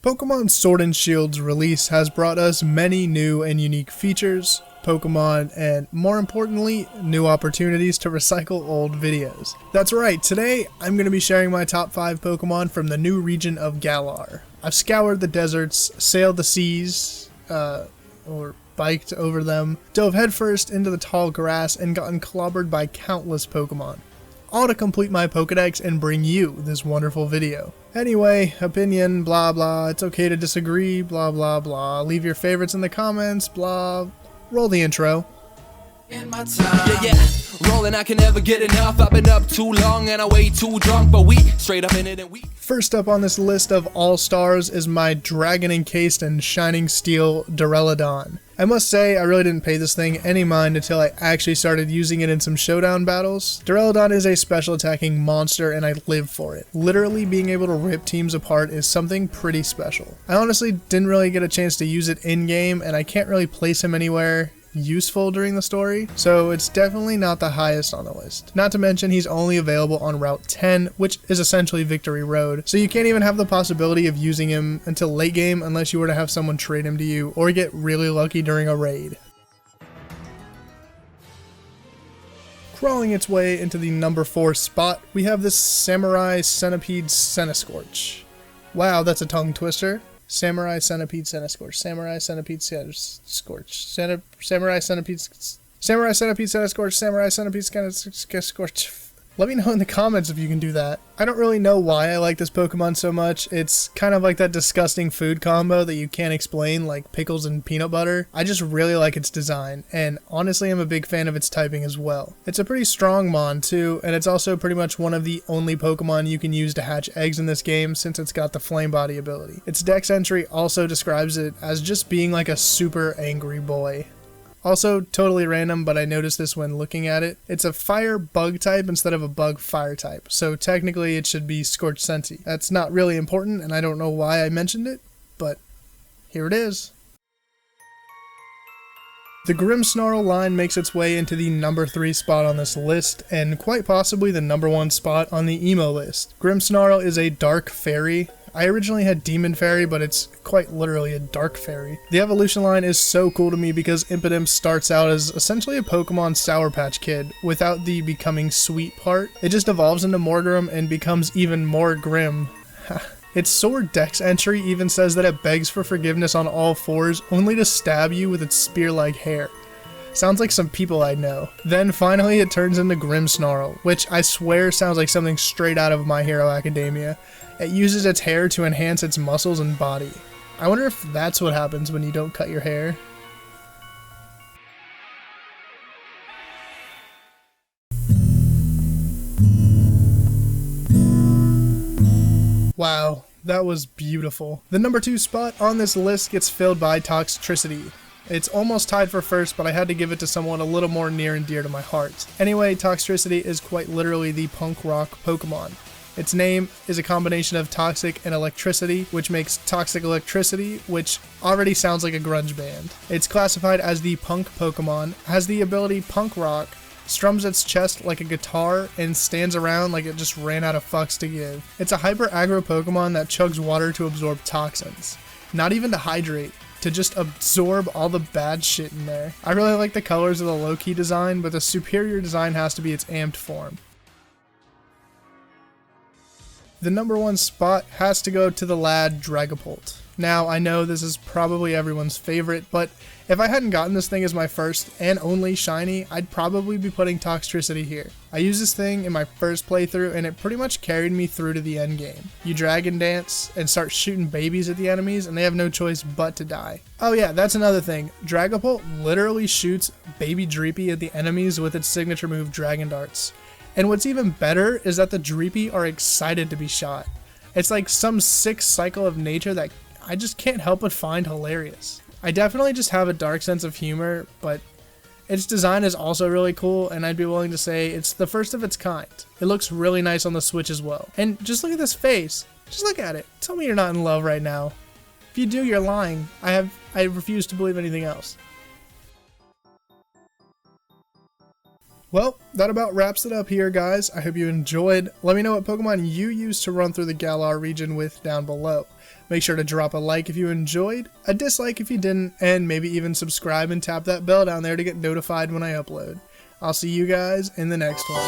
Pokemon Sword and Shield's release has brought us many new and unique features, Pokemon, and more importantly, new opportunities to recycle old videos. That's right, today I'm going to be sharing my top 5 Pokemon from the new region of Galar. I've scoured the deserts, sailed the seas, or biked over them, dove headfirst into the tall grass, and gotten clobbered by countless Pokemon. All to complete my Pokedex and bring you this wonderful video. Anyway, opinion, blah blah, it's okay to disagree, blah blah blah, leave your favorites in the comments, blah, roll the intro. In my time. Yeah, rolling, I can never get enough. I've been up too long and I way too drunk, but we straight up in it and we. First up on this list of all-stars is my dragon encased in shining steel Duraludon. I must say, I really didn't pay this thing any mind until I actually started using it in some showdown battles. Duraludon is a special attacking monster and I live for it. Literally being able to rip teams apart is something pretty special. I honestly didn't really get a chance to use it in-game and I can't really place him anywhere useful during the story, so it's definitely not the highest on the list. Not to mention he's only available on Route 10, which is essentially Victory Road, so you can't even have the possibility of using him until late game unless you were to have someone trade him to you or get really lucky during a raid. Crawling its way into the number 4 spot, we have this Samurai Centipede Centiskorch. Wow, that's a tongue twister. Samurai Centipede Centiskorch. Samurai Centipede Centiskorch. Samurai Centipede Centiskorch. Samurai Centipede Centiskorch. Let me know in the comments if you can do that. I don't really know why I like this Pokemon so much. It's kind of like that disgusting food combo that you can't explain, like pickles and peanut butter. I just really like its design, and honestly I'm a big fan of its typing as well. It's a pretty strong mon too, and it's also pretty much one of the only Pokemon you can use to hatch eggs in this game since it's got the Flame Body ability. Its Dex entry also describes it as just being like a super angry boy. Also, totally random, but I noticed this when looking at it. It's a fire bug type instead of a bug fire type, so technically it should be Scorch Senti. That's not really important, and I don't know why I mentioned it, but here it is. The Grimmsnarl line makes its way into the number 3 spot on this list, and quite possibly the number 1 spot on the emo list. Grimmsnarl is a dark fairy. I originally had Demon Fairy, but it's quite literally a Dark Fairy. The evolution line is so cool to me because Impidimp starts out as essentially a Pokemon Sour Patch Kid, without the becoming sweet part. It just evolves into Morgrim and becomes even more grim. Its sword Dex entry even says that it begs for forgiveness on all fours, only to stab you with its spear-like hair. Sounds like some people I know. Then finally it turns into Grimmsnarl, which I swear sounds like something straight out of My Hero Academia. It uses its hair to enhance its muscles and body. I wonder if that's what happens when you don't cut your hair. Wow, that was beautiful. The number 2 spot on this list gets filled by Toxtricity. It's almost tied for first, but I had to give it to someone a little more near and dear to my heart. Anyway, Toxtricity is quite literally the punk rock Pokemon. Its name is a combination of toxic and electricity, which makes Toxic Electricity, which already sounds like a grunge band. It's classified as the punk Pokemon, has the ability Punk Rock, strums its chest like a guitar, and stands around like it just ran out of fucks to give. It's a hyper aggro Pokemon that chugs water to absorb toxins. Not even to hydrate, to just absorb all the bad shit in there. I really like the colors of the low-key design, but the superior design has to be its amped form. The number 1 spot has to go to the lad Dragapult. Now, I know this is probably everyone's favorite, but if I hadn't gotten this thing as my first and only shiny, I'd probably be putting Toxtricity here. I used this thing in my first playthrough and it pretty much carried me through to the end game. You dragon dance and start shooting babies at the enemies and they have no choice but to die. Oh yeah, that's another thing. Dragapult literally shoots Baby Dreepy at the enemies with its signature move Dragon Darts. And what's even better is that the Dreepy are excited to be shot. It's like some sick cycle of nature that I just can't help but find hilarious. I definitely just have a dark sense of humor, but its design is also really cool, and I'd be willing to say it's the first of its kind. It looks really nice on the Switch as well. And just look at this face. Just look at it. Tell me you're not in love right now. If you do, you're lying. I refuse to believe anything else. Well, that about wraps it up here, guys. I hope you enjoyed. Let me know what Pokemon you use to run through the Galar region with down below. Make sure to drop a like if you enjoyed, a dislike if you didn't, and maybe even subscribe and tap that bell down there to get notified when I upload. I'll see you guys in the next one.